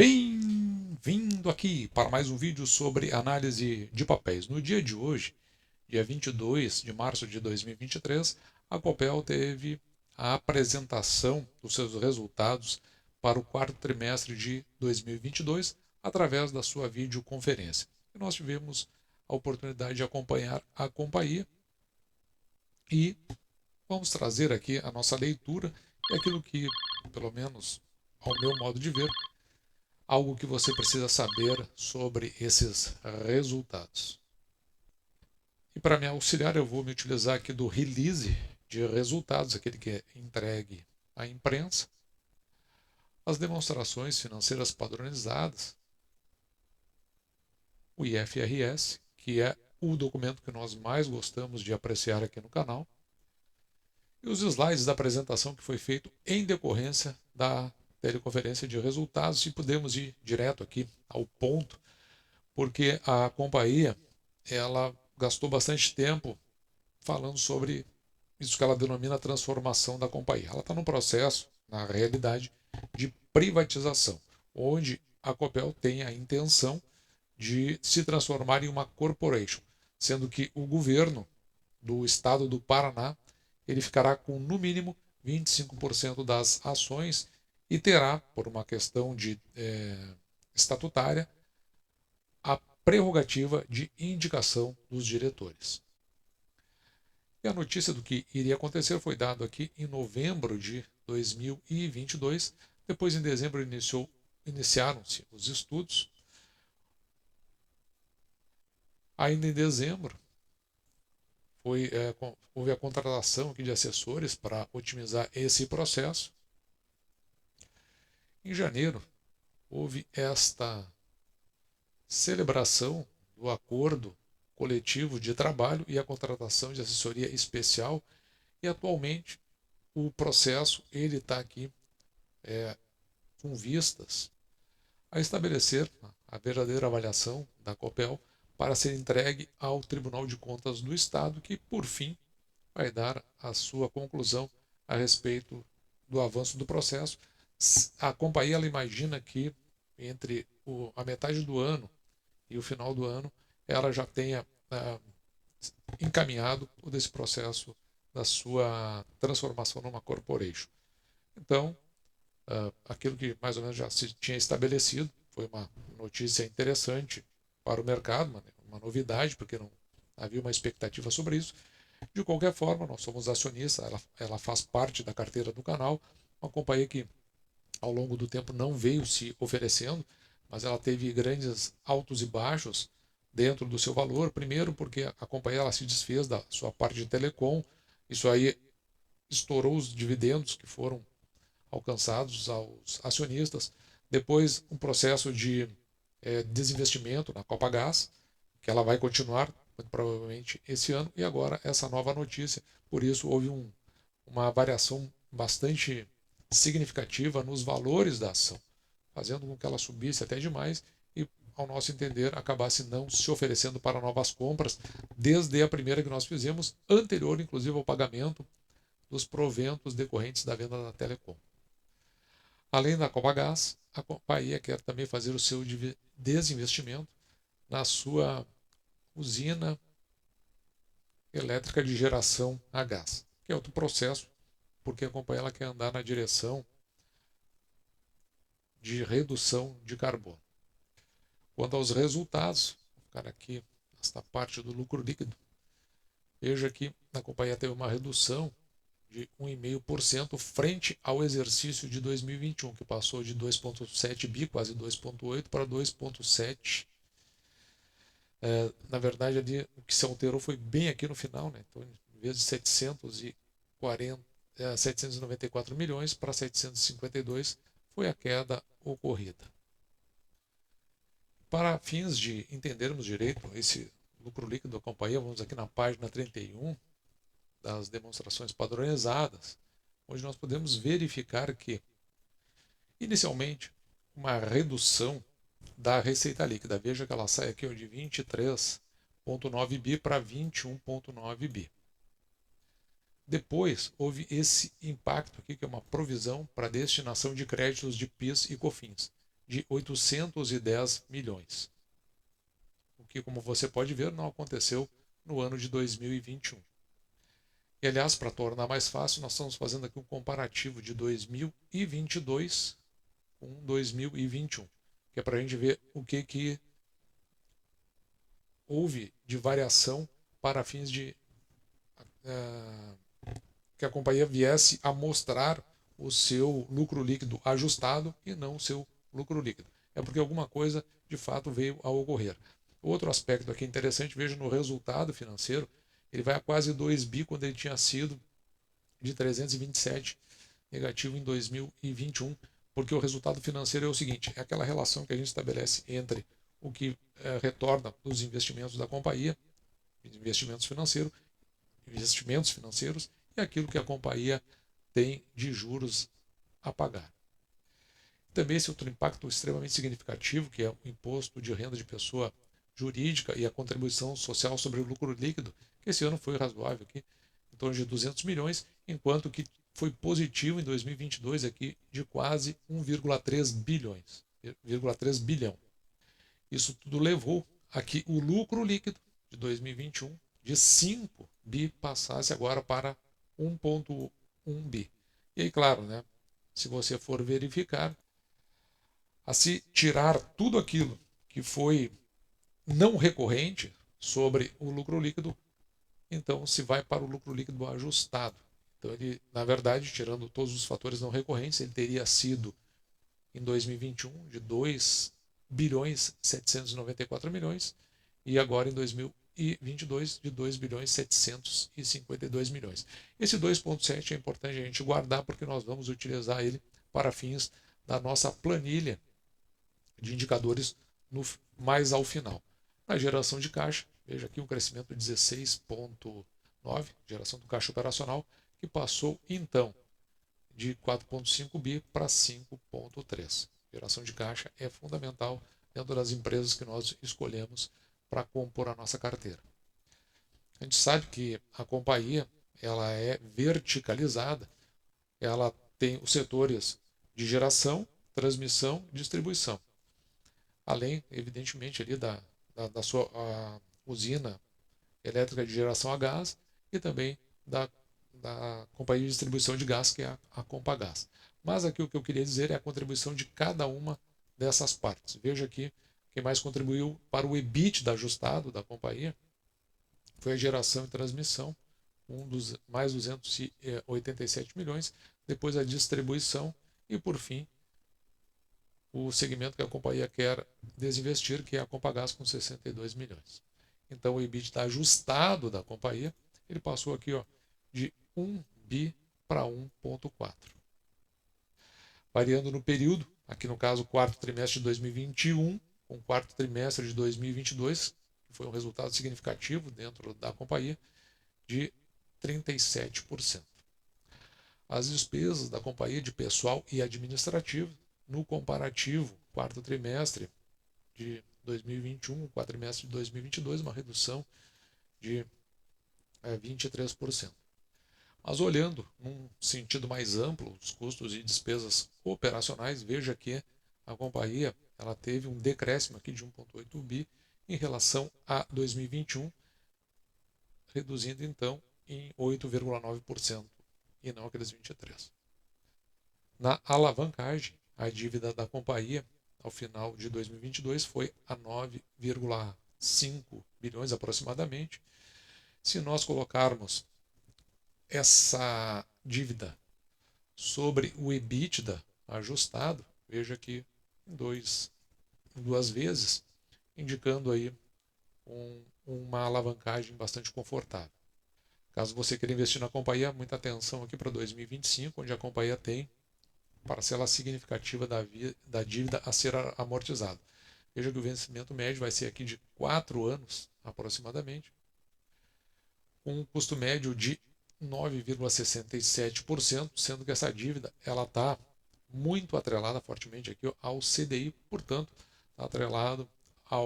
Bem-vindo aqui para mais um vídeo sobre análise de papéis. No dia de hoje, dia 22 de março de 2023, a Copel teve a apresentação dos seus resultados para o quarto trimestre de 2022 através da sua videoconferência. E nós tivemos a oportunidade de acompanhar a companhia e vamos trazer aqui a nossa leitura e aquilo que, pelo menos ao meu modo de ver, algo que você precisa saber sobre esses resultados. E para me auxiliar, eu vou me utilizar aqui do release de resultados, aquele que é entregue à imprensa, as demonstrações financeiras padronizadas, o IFRS, que é o documento que nós mais gostamos de apreciar aqui no canal, e os slides da apresentação que foi feito em decorrência da teleconferência de resultados, e podemos ir direto aqui ao ponto, porque a companhia ela gastou bastante tempo falando sobre isso que ela denomina transformação da companhia. Ela está num processo, na realidade, de privatização, onde a Copel tem a intenção de se transformar em uma corporation, sendo que o governo do estado do Paraná ele ficará com no mínimo 25% das ações e terá, por uma questão de estatutária, a prerrogativa de indicação dos diretores. E a notícia do que iria acontecer foi dado aqui em novembro de 2022. Depois, em dezembro, iniciaram-se os estudos. Ainda em dezembro, houve a contratação aqui de assessores para otimizar esse processo. Em janeiro, houve esta celebração do acordo coletivo de trabalho e a contratação de assessoria especial, e atualmente o processo ele está aqui com vistas a estabelecer a verdadeira avaliação da Copel para ser entregue ao Tribunal de Contas do Estado, que por fim vai dar a sua conclusão a respeito do avanço do processo. A companhia ela imagina que entre a metade do ano e o final do ano ela já tenha encaminhado todo esse processo da sua transformação numa corporation. Então, aquilo que mais ou menos já se tinha estabelecido, foi uma notícia interessante para o mercado, uma novidade, porque não havia uma expectativa sobre isso. De qualquer forma, nós somos acionistas, ela faz parte da carteira do canal, uma companhia que ao longo do tempo não veio se oferecendo, mas ela teve grandes altos e baixos dentro do seu valor. Primeiro porque a companhia ela se desfez da sua parte de telecom, isso aí estourou os dividendos que foram alcançados aos acionistas. Depois um processo de desinvestimento na Copagaz, que ela vai continuar muito provavelmente esse ano, e agora essa nova notícia. Por isso houve uma variação bastante significativa nos valores da ação, fazendo com que ela subisse até demais e, ao nosso entender, acabasse não se oferecendo para novas compras, desde a primeira que nós fizemos, anterior inclusive ao pagamento dos proventos decorrentes da venda da Telecom. Além da Copagaz, a companhia quer também fazer o seu desinvestimento na sua usina elétrica de geração a gás, que é outro processo, porque a companhia ela quer andar na direção de redução de carbono. Quanto aos resultados, vou ficar aqui nesta parte do lucro líquido, veja que a companhia teve uma redução de 1,5% frente ao exercício de 2021, que passou de 2,7 bi, quase 2,8, para 2,7. Na verdade, ali, o que se alterou foi bem aqui no final, né? Então, em vez de 794 milhões para 752 foi a queda ocorrida. Para fins de entendermos direito esse lucro líquido da companhia, vamos aqui na página 31 das demonstrações padronizadas, onde nós podemos verificar que, inicialmente, uma redução da receita líquida. Veja que ela sai aqui de 23,9 bi para 21,9 bi. Depois, houve esse impacto aqui, que é uma provisão para destinação de créditos de PIS e COFINS, de 810 milhões. O que, como você pode ver, não aconteceu no ano de 2021. E, aliás, para tornar mais fácil, nós estamos fazendo aqui um comparativo de 2022 com 2021, que é para a gente ver o que houve de variação para fins de que a companhia viesse a mostrar o seu lucro líquido ajustado e não o seu lucro líquido. É porque alguma coisa de fato veio a ocorrer. Outro aspecto aqui interessante, veja no resultado financeiro, ele vai a quase 2 bi quando ele tinha sido de 327 negativo em 2021, porque o resultado financeiro é o seguinte, é aquela relação que a gente estabelece entre o que retorna dos investimentos da companhia, investimentos financeiros e aquilo que a companhia tem de juros a pagar. Também esse outro impacto extremamente significativo, que é o imposto de renda de pessoa jurídica e a contribuição social sobre o lucro líquido, que esse ano foi razoável aqui, em torno de 200 milhões, enquanto que foi positivo em 2022 aqui de quase 1,3 bilhões, 1,3 bilhão. Isso tudo levou a que o lucro líquido de 2021 de 5 bi passasse agora para 1,1 bi. E aí, claro, né, se você for verificar, a se tirar tudo aquilo que foi não recorrente sobre o lucro líquido, então se vai para o lucro líquido ajustado. Então ele, na verdade, tirando todos os fatores não recorrentes, ele teria sido em 2021 de 2 bilhões 794 milhões e agora em 2022 de 2 bilhões 752 milhões. Esse 2,7 é importante a gente guardar porque nós vamos utilizar ele para fins da nossa planilha de indicadores mais ao final. Na geração de caixa, veja aqui um crescimento de 16,9, geração do caixa operacional, que passou então de 4,5 bi para 5,3. Geração de caixa é fundamental dentro das empresas que nós escolhemos para compor a nossa carteira. A gente sabe que a companhia ela é verticalizada, ela tem os setores de geração, transmissão e distribuição. Além, evidentemente, ali da sua usina elétrica de geração a gás e também da companhia de distribuição de gás, que é a Compagás. Mas aqui o que eu queria dizer é a contribuição de cada uma dessas partes. Veja aqui, quem mais contribuiu para o EBITDA ajustado da companhia foi a geração e transmissão, mais 287 milhões, depois a distribuição e, por fim, o segmento que a companhia quer desinvestir, que é a Compagás, com 62 milhões. Então o EBITDA ajustado da companhia, ele passou aqui de 1 bi para 1,4. Variando no período, aqui no caso, quarto trimestre de 2021, com o quarto trimestre de 2022, que foi um resultado significativo dentro da companhia, de 37%. As despesas da companhia de pessoal e administrativo, no comparativo, quarto trimestre de 2021, quadrimestre de 2022, uma redução de 23%. Mas olhando num sentido mais amplo, os custos e despesas operacionais, veja que a companhia ela teve um decréscimo aqui de 1,8 bi em relação a 2021, reduzindo então em 8,9% e não aqueles 23%. Na alavancagem, a dívida da companhia ao final de 2022 foi a 9,5 bilhões aproximadamente. Se nós colocarmos essa dívida sobre o EBITDA ajustado, veja aqui duas vezes, indicando aí uma alavancagem bastante confortável. Caso você queira investir na companhia, muita atenção aqui para 2025, onde a companhia tem parcela significativa da dívida a ser amortizada. Veja que o vencimento médio vai ser aqui de 4 anos, aproximadamente, com um custo médio de 9,67%, sendo que essa dívida ela está muito atrelada fortemente aqui ao CDI, portanto, está atrelado à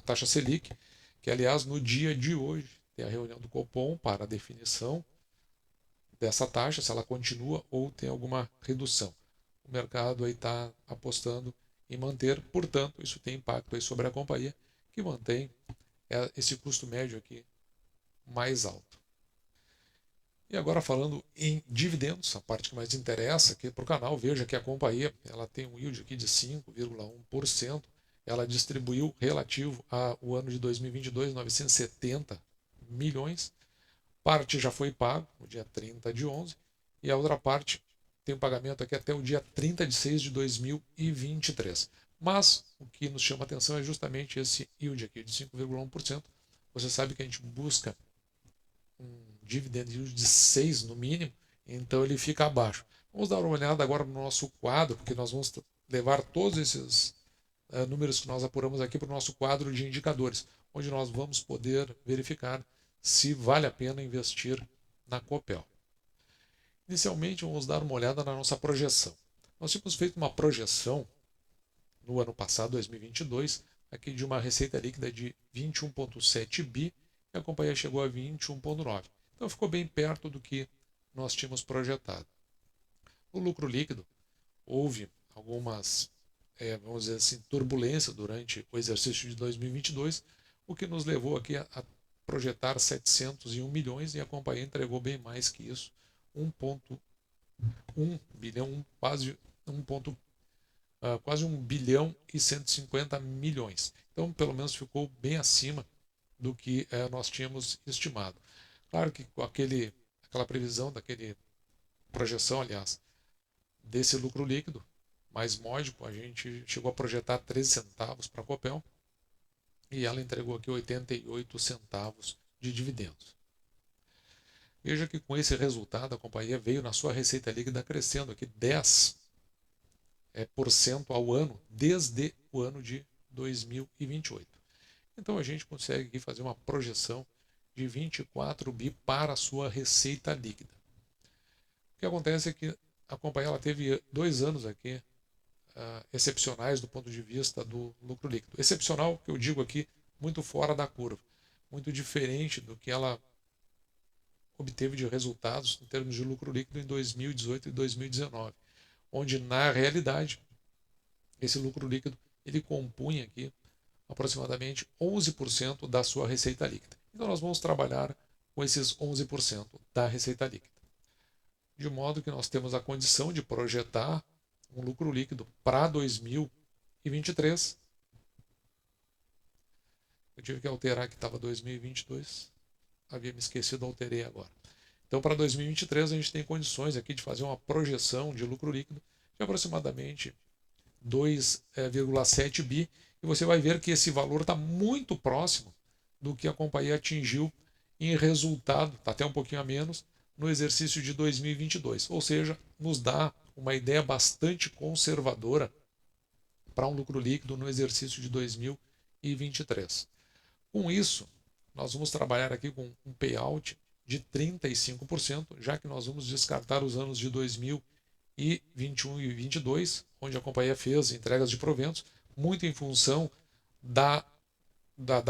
taxa Selic, que aliás no dia de hoje tem a reunião do Copom para a definição dessa taxa, se ela continua ou tem alguma redução. O mercado aí está apostando em manter, portanto, isso tem impacto aí sobre a companhia, que mantém esse custo médio aqui mais alto. E agora falando em dividendos, a parte que mais interessa aqui para o canal, veja que a companhia ela tem um yield aqui de 5,1%, ela distribuiu relativo ao ano de 2022 970 milhões, parte já foi pago no dia 30 de 11 e a outra parte tem um pagamento aqui até o dia 30 de 6 de 2023. Mas o que nos chama atenção é justamente esse yield aqui de 5,1%. Você sabe que a gente busca um dividend yield de 6 no mínimo, então ele fica abaixo. Vamos dar uma olhada agora no nosso quadro, porque nós vamos levar todos esses números que nós apuramos aqui para o nosso quadro de indicadores, onde nós vamos poder verificar se vale a pena investir na Copel. Inicialmente, vamos dar uma olhada na nossa projeção. Nós tínhamos feito uma projeção no ano passado, 2022, aqui de uma receita líquida de 21,7 bi e a companhia chegou a 21,9. Então ficou bem perto do que nós tínhamos projetado. O lucro líquido, houve algumas, vamos dizer assim, turbulência durante o exercício de 2022, o que nos levou aqui a projetar 701 milhões e a companhia entregou bem mais que isso, 1,1 bilhão, quase 1 bilhão e 150 milhões. Então, pelo menos ficou bem acima do que nós tínhamos estimado. Claro que com aquela previsão, projeção, aliás, desse lucro líquido mais módico, a gente chegou a projetar 13 centavos para a Copel e ela entregou aqui 88 centavos de dividendos. Veja que com esse resultado a companhia veio na sua receita líquida crescendo aqui 10% ao ano desde o ano de 2028. Então a gente consegue aqui fazer uma projeção de 24 bi para a sua receita líquida. O que acontece é que a companhia ela teve 2 anos aqui excepcionais do ponto de vista do lucro líquido. Excepcional, que eu digo aqui, muito fora da curva, muito diferente do que ela obteve de resultados em termos de lucro líquido em 2018 e 2019, onde na realidade esse lucro líquido ele compunha aqui aproximadamente 11% da sua receita líquida. Então nós vamos trabalhar com esses 11% da receita líquida. De modo que nós temos a condição de projetar um lucro líquido para 2023. Eu tive que alterar que estava 2022. Havia me esquecido, alterei agora. Então, para 2023, a gente tem condições aqui de fazer uma projeção de lucro líquido de aproximadamente 2,7 bi. E você vai ver que esse valor está muito próximo do que a companhia atingiu em resultado, está até um pouquinho a menos, no exercício de 2022. Ou seja, nos dá uma ideia bastante conservadora para um lucro líquido no exercício de 2023. Com isso, nós vamos trabalhar aqui com um payout de 35%, já que nós vamos descartar os anos de 2021 e 2022, onde a companhia fez entregas de proventos, muito em função da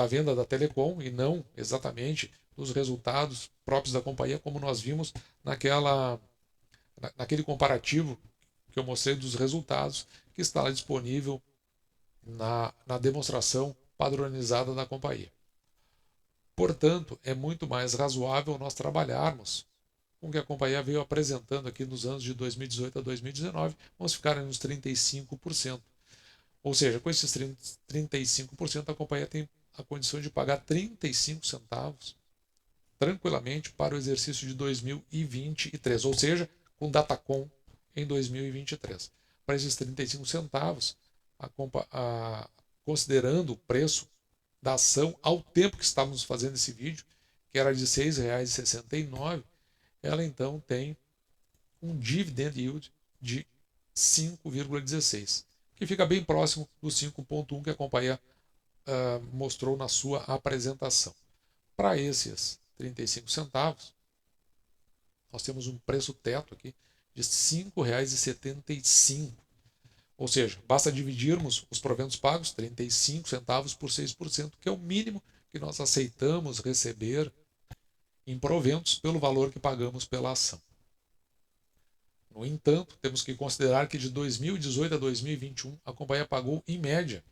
venda da Telecom e não exatamente dos resultados próprios da companhia, como nós vimos naquele comparativo que eu mostrei dos resultados, que está lá disponível na demonstração padronizada da companhia. Portanto, é muito mais razoável nós trabalharmos com o que a companhia veio apresentando aqui nos anos de 2018 a 2019, vamos ficar nos 35%. Ou seja, com esses 35%, a companhia tem a condição de pagar 35 centavos tranquilamente para o exercício de 2023, ou seja, com Datacom em 2023. Para esses 35 centavos, considerando o preço da ação ao tempo que estávamos fazendo esse vídeo, que era de R$ 6,69, ela então tem um dividend yield de 5,16, que fica bem próximo do 5,1 que a companhia mostrou na sua apresentação. Para esses 35 centavos, nós temos um preço teto aqui de R$ 5,75. Ou seja, basta dividirmos os proventos pagos, 35 centavos por 6%, que é o mínimo que nós aceitamos receber em proventos pelo valor que pagamos pela ação. No entanto, temos que considerar que de 2018 a 2021 a companhia pagou, em média,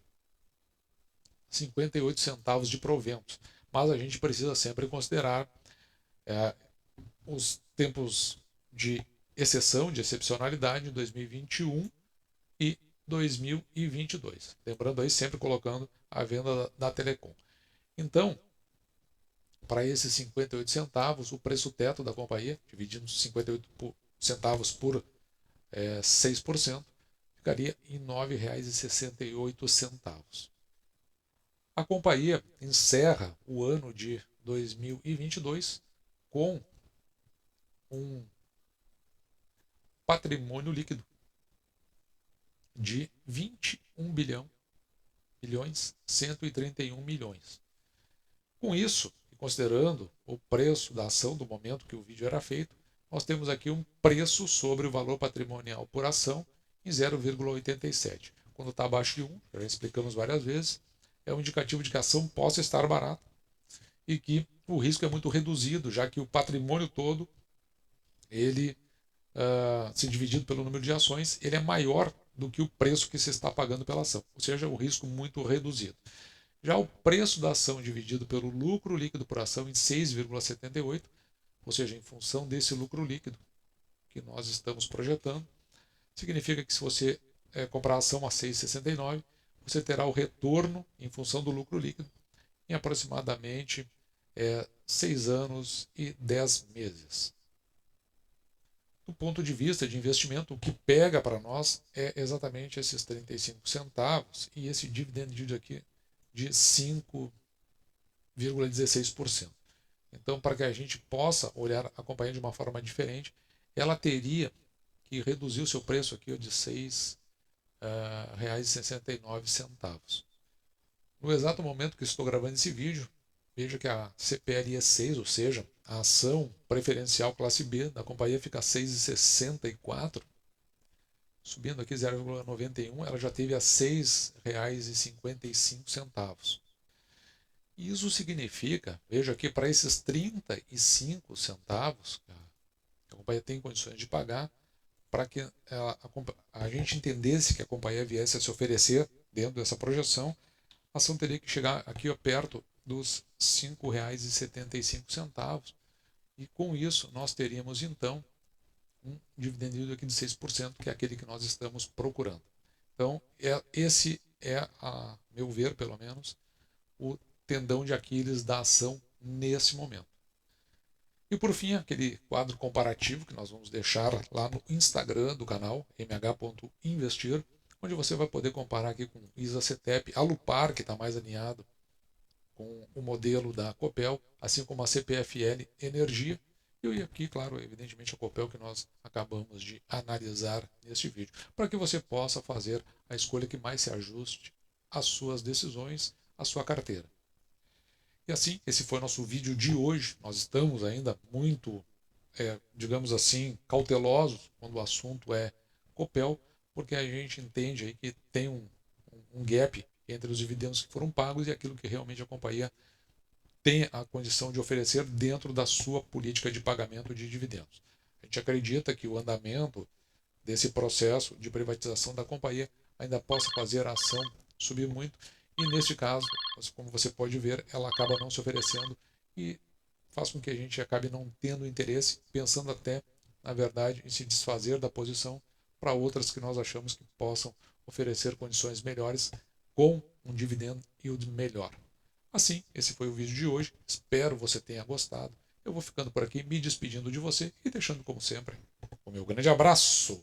58 centavos de proventos. Mas a gente precisa sempre considerar os tempos de exceção, de excepcionalidade em 2021 e 2022. Lembrando aí, sempre colocando a venda da Telecom. Então, para esses 58 centavos, o preço teto da companhia, dividindo 58 centavos por 6%, ficaria em R$ 9,68. A companhia encerra o ano de 2022 com um patrimônio líquido de 21 bilhões 131 milhões. Com isso, considerando o preço da ação do momento que o vídeo era feito, nós temos aqui um preço sobre o valor patrimonial por ação em 0,87. Quando está abaixo de 1, já explicamos várias vezes, é um indicativo de que a ação possa estar barata e que o risco é muito reduzido, já que o patrimônio todo, ele, se dividido pelo número de ações, ele é maior do que o preço que se está pagando pela ação, ou seja, o risco muito reduzido. Já o preço da ação dividido pelo lucro líquido por ação em 6,78, ou seja, em função desse lucro líquido que nós estamos projetando, significa que se você comprar a ação a 6,69, você terá o retorno em função do lucro líquido em aproximadamente 6 anos e 10 meses. Do ponto de vista de investimento, o que pega para nós é exatamente esses 35 centavos e esse dividend yield aqui de 5,16%. Então, para que a gente possa olhar a companhia de uma forma diferente, ela teria que reduzir o seu preço aqui de R$ 6,69. No exato momento que estou gravando esse vídeo, veja que a CPLE 6, ou seja, a ação preferencial classe B da companhia, fica a 6,64, subindo aqui 0,91, ela já teve a R$ 6,55. Isso significa, veja aqui, para esses 35 centavos que a companhia tem condições de pagar, para que a gente entendesse que a companhia viesse a se oferecer dentro dessa projeção, a ação teria que chegar aqui perto dos R$ 5,75. E com isso nós teríamos então um dividend yield aqui de 6%, que é aquele que nós estamos procurando. Então, esse é, a meu ver, pelo menos, o tendão de Aquiles da ação nesse momento. E por fim, aquele quadro comparativo que nós vamos deixar lá no Instagram do canal, mh.investir, onde você vai poder comparar aqui com ISA-CTEP, a Lupar, que está mais alinhado com o modelo da Copel, assim como a CPFL Energia, e aqui, claro, evidentemente a Copel que nós acabamos de analisar neste vídeo, para que você possa fazer a escolha que mais se ajuste às suas decisões, à sua carteira. E assim, esse foi o nosso vídeo de hoje. Nós estamos ainda muito, digamos assim, cautelosos quando o assunto é Copel, porque a gente entende aí que tem um gap entre os dividendos que foram pagos e aquilo que realmente a companhia tem a condição de oferecer dentro da sua política de pagamento de dividendos. A gente acredita que o andamento desse processo de privatização da companhia ainda possa fazer a ação subir muito, e neste caso, como você pode ver, ela acaba não se oferecendo e faz com que a gente acabe não tendo interesse, pensando até, na verdade, em se desfazer da posição para outras que nós achamos que possam oferecer condições melhores com um dividend yield melhor. Assim, esse foi o vídeo de hoje. Espero você tenha gostado. Eu vou ficando por aqui, me despedindo de você e deixando, como sempre, o meu grande abraço.